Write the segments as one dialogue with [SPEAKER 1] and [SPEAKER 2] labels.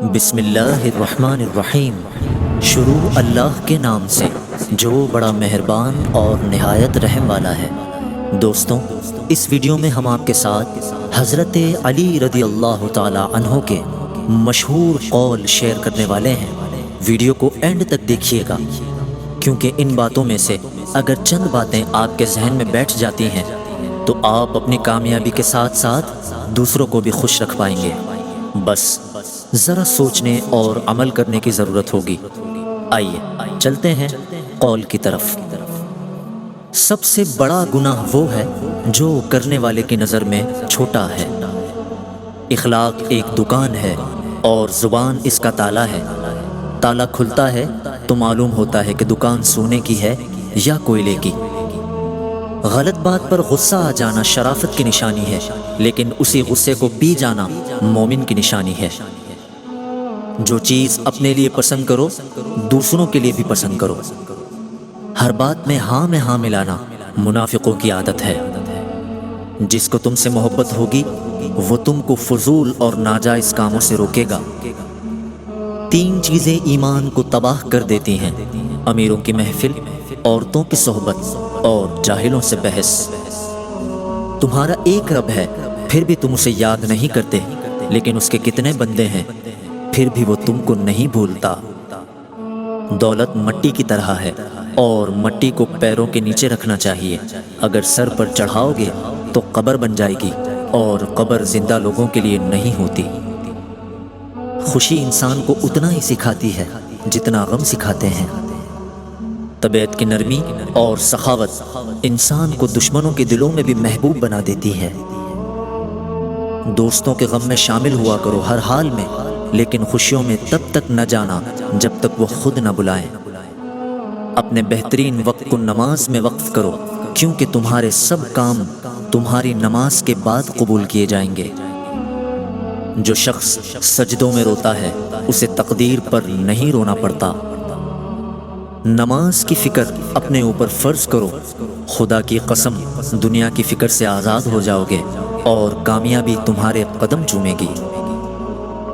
[SPEAKER 1] بسم اللہ الرحمن الرحیم۔ شروع اللہ کے نام سے جو بڑا مہربان اور نہایت رحم والا ہے۔ دوستوں، اس ویڈیو میں ہم آپ کے ساتھ حضرت علی رضی اللہ تعالی عنہ کے مشہور قول شیئر کرنے والے ہیں۔ ویڈیو کو اینڈ تک دیکھیے گا، کیونکہ ان باتوں میں سے اگر چند باتیں آپ کے ذہن میں بیٹھ جاتی ہیں تو آپ اپنی کامیابی کے ساتھ ساتھ دوسروں کو بھی خوش رکھ پائیں گے۔ بس ذرا سوچنے اور عمل کرنے کی ضرورت ہوگی۔ آئیے چلتے ہیں قول کی طرف۔ سب سے بڑا گناہ وہ ہے جو کرنے والے کی نظر میں چھوٹا ہے۔ اخلاق ایک دکان ہے اور زبان اس کا تالا ہے۔ تالا کھلتا ہے تو معلوم ہوتا ہے کہ دکان سونے کی ہے یا کوئلے کی۔ غلط بات پر غصہ آ جانا شرافت کی نشانی ہے، لیکن اسی غصے کو پی جانا مومن کی نشانی ہے۔ جو چیز اپنے لیے پسند کرو دوسروں کے لیے بھی پسند کرو۔ ہر بات میں ہاں ملانا منافقوں کی عادت ہے۔ جس کو تم سے محبت ہوگی وہ تم کو فضول اور ناجائز کاموں سے روکے گا۔ تین چیزیں ایمان کو تباہ کر دیتی ہیں: امیروں کی محفل، عورتوں کی صحبت اور جاہلوں سے بحث۔ تمہارا ایک رب ہے، پھر بھی تم اسے یاد نہیں کرتے، لیکن اس کے کتنے بندے ہیں، پھر بھی وہ تم کو نہیں بھولتا۔ دولت مٹی کی طرح ہے اور مٹی کو پیروں کے نیچے رکھنا چاہیے۔ اگر سر پر چڑھاؤ گے تو قبر بن جائے گی، اور قبر زندہ لوگوں کے لیے نہیں ہوتی۔ خوشی انسان کو اتنا ہی سکھاتی ہے جتنا غم سکھاتے ہیں۔ طبیعت کی نرمی اور سخاوت انسان کو دشمنوں کے دلوں میں بھی محبوب بنا دیتی ہے۔ دوستوں کے غم میں شامل ہوا کرو ہر حال میں، لیکن خوشیوں میں تب تک نہ جانا جب تک وہ خود نہ بلائیں۔ اپنے بہترین وقت کو نماز میں وقف کرو، کیونکہ تمہارے سب کام تمہاری نماز کے بعد قبول کیے جائیں گے۔ جو شخص سجدوں میں روتا ہے اسے تقدیر پر نہیں رونا پڑتا۔ نماز کی فکر اپنے اوپر فرض کرو، خدا کی قسم دنیا کی فکر سے آزاد ہو جاؤ گے اور کامیابی تمہارے قدم چومے گی۔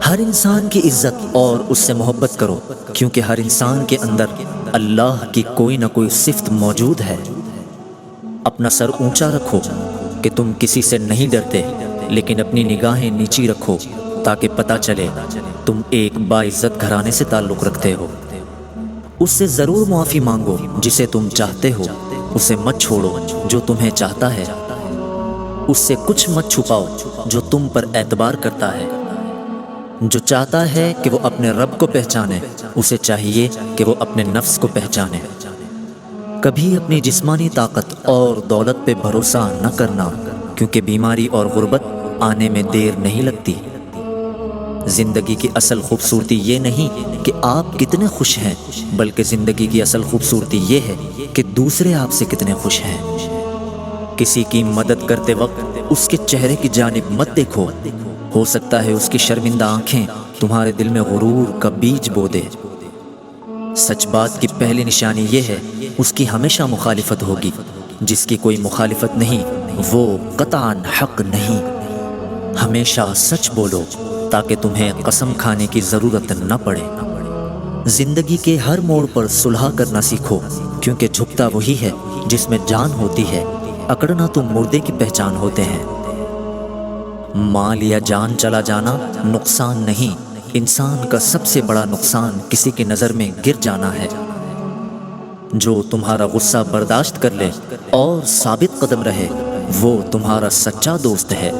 [SPEAKER 1] ہر انسان کی عزت اور اس سے محبت کرو، کیونکہ ہر انسان کے اندر اللہ کی کوئی نہ کوئی صفت موجود ہے۔ اپنا سر اونچا رکھو کہ تم کسی سے نہیں ڈرتے، لیکن اپنی نگاہیں نیچی رکھو تاکہ پتہ چلے تم ایک باعزت گھرانے سے تعلق رکھتے ہو۔ اس سے ضرور معافی مانگو جسے تم چاہتے ہو، اسے مت چھوڑو جو تمہیں چاہتا ہے۔ اس سے کچھ مت چھپاؤ جو تم پر اعتبار کرتا ہے۔ جو چاہتا ہے کہ وہ اپنے رب کو پہچانے، اسے چاہیے کہ وہ اپنے نفس کو پہچانے۔ کبھی اپنی جسمانی طاقت اور دولت پہ بھروسہ نہ کرنا، کیونکہ بیماری اور غربت آنے میں دیر نہیں لگتی۔ زندگی کی اصل خوبصورتی یہ نہیں کہ آپ کتنے خوش ہیں، بلکہ زندگی کی اصل خوبصورتی یہ ہے کہ دوسرے آپ سے کتنے خوش ہیں۔ کسی کی مدد کرتے وقت اس کے چہرے کی جانب مت دیکھو، ہو سکتا ہے اس کی شرمندہ آنکھیں تمہارے دل میں غرور کا بیج بو دے۔ سچ بات کی پہلی نشانی یہ ہے اس کی ہمیشہ مخالفت ہوگی۔ جس کی کوئی مخالفت نہیں وہ قطعاً حق نہیں۔ ہمیشہ سچ بولو تاکہ تمہیں قسم کھانے کی ضرورت نہ پڑے۔ زندگی کے ہر موڑ پر صلح کرنا سیکھو، کیونکہ جھکتا وہی ہے جس میں جان ہوتی ہے، اکڑنا تو مردے کی پہچان ہوتے ہیں۔ مال یا جان چلا جانا نقصان نہیں، انسان کا سب سے بڑا نقصان کسی کی نظر میں گر جانا ہے۔ جو تمہارا غصہ برداشت کر لے اور ثابت قدم رہے وہ تمہارا سچا دوست ہے۔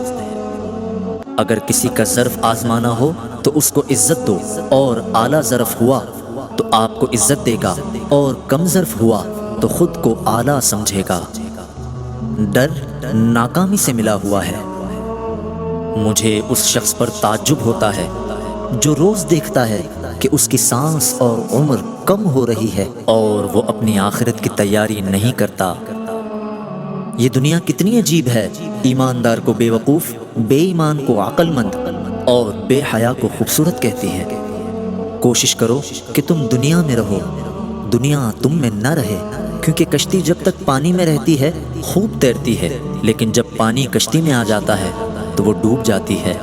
[SPEAKER 1] اگر کسی کا ظرف آزمانا ہو تو اس کو عزت دو، اور اعلیٰ ظرف ہوا تو آپ کو عزت دے گا، اور کم ظرف ہوا تو خود کو اعلیٰ سمجھے گا۔ ڈر ناکامی سے ملا ہوا ہے۔ مجھے اس شخص پر تعجب ہوتا ہے جو روز دیکھتا ہے کہ اس کی سانس اور عمر کم ہو رہی ہے اور وہ اپنی آخرت کی تیاری نہیں کرتا۔ یہ دنیا کتنی عجیب ہے، ایماندار کو بے وقوف، بے ایمان کو عقل مند اور بے حیا کو خوبصورت کہتی ہے۔ کوشش کرو کہ تم دنیا میں رہو، دنیا تم میں نہ رہے، کیونکہ کشتی جب تک پانی میں رہتی ہے خوب تیرتی ہے، لیکن جب پانی کشتی میں آ جاتا ہے تو وہ ڈوب جاتی ہے۔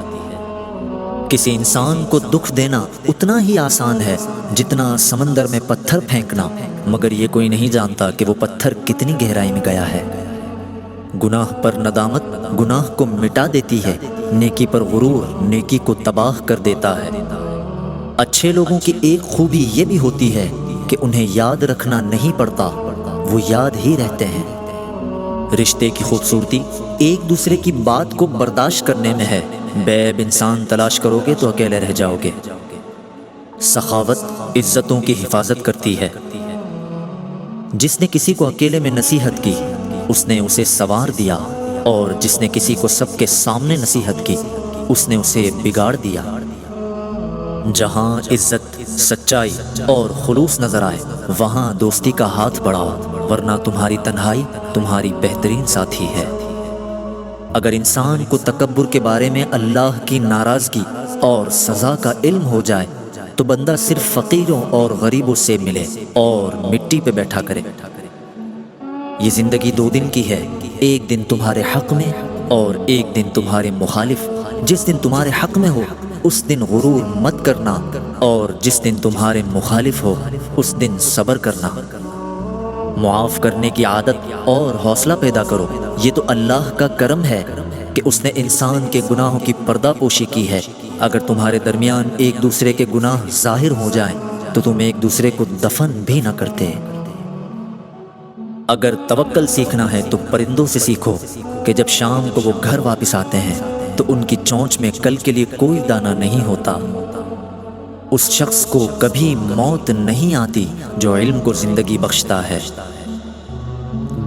[SPEAKER 1] کسی انسان کو دکھ دینا اتنا ہی آسان ہے جتنا سمندر میں پتھر پھینکنا، مگر یہ کوئی نہیں جانتا کہ وہ پتھر کتنی گہرائی میں گیا ہے۔ گناہ پر ندامت گناہ کو مٹا دیتی ہے، نیکی پر غرور نیکی کو تباہ کر دیتا ہے۔ اچھے لوگوں کی ایک خوبی یہ بھی ہوتی ہے کہ انہیں یاد رکھنا نہیں پڑتا، وہ یاد ہی رہتے ہیں۔ رشتے کی خوبصورتی ایک دوسرے کی بات کو برداشت کرنے میں ہے، بے عیب انسان تلاش کرو گے تو اکیلے رہ جاؤ گے۔ سخاوت عزتوں کی حفاظت کرتی ہے۔ جس نے کسی کو اکیلے میں نصیحت کی اس نے اسے سنوار دیا، اور جس نے کسی کو سب کے سامنے نصیحت کی اس نے اسے بگاڑ دیا۔ جہاں عزت، سچائی اور خلوص نظر آئے وہاں دوستی کا ہاتھ بڑھاؤ، ورنہ تمہاری تنہائی تمہاری بہترین ساتھی ہے۔ اگر انسان کو تکبر کے بارے میں اللہ کی ناراضگی اور سزا کا علم ہو جائے تو بندہ صرف فقیروں اور غریبوں سے ملے اور مٹی پہ بیٹھا کرے۔ یہ زندگی 2 دن کی ہے، ایک دن تمہارے حق میں اور ایک دن تمہارے مخالف۔ جس دن تمہارے حق میں ہو اس دن غرور مت کرنا، اور جس دن تمہارے مخالف ہو اس دن صبر کرنا۔ معاف کرنے کی عادت اور حوصلہ پیدا کرو، یہ تو اللہ کا کرم ہے کہ اس نے انسان کے گناہوں کی پردہ پوشی کی ہے۔ اگر تمہارے درمیان ایک دوسرے کے گناہ ظاہر ہو جائیں تو تم ایک دوسرے کو دفن بھی نہ کرتے۔ اگر توکل سیکھنا ہے تو پرندوں سے سیکھو کہ جب شام کو وہ گھر واپس آتے ہیں تو ان کی چونچ میں کل کے لیے کوئی دانہ نہیں ہوتا۔ اس شخص کو کبھی موت نہیں آتی جو علم کو زندگی بخشتا ہے۔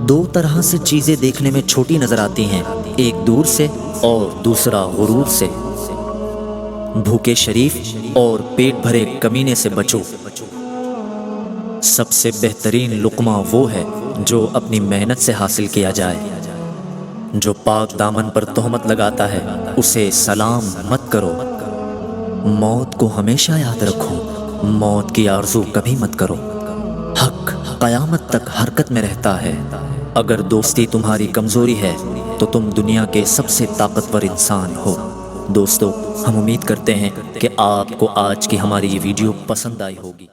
[SPEAKER 1] 2 طرح سے چیزیں دیکھنے میں چھوٹی نظر آتی ہیں، ایک دور سے اور دوسرا غرور سے۔ بھوکے شریف اور پیٹ بھرے کمینے سے بچو۔ سب سے بہترین لقمہ وہ ہے جو اپنی محنت سے حاصل کیا جائے۔ جو پاک دامن پر تہمت لگاتا ہے اسے سلام مت کرو۔ موت کو ہمیشہ یاد رکھو، موت کی آرزو کبھی مت کرو۔ حق قیامت تک حرکت میں رہتا ہے۔ اگر دوستی تمہاری کمزوری ہے تو تم دنیا کے سب سے طاقتور انسان ہو۔ دوستو، ہم امید کرتے ہیں کہ آپ کو آج کی ہماری یہ ویڈیو پسند آئی ہوگی۔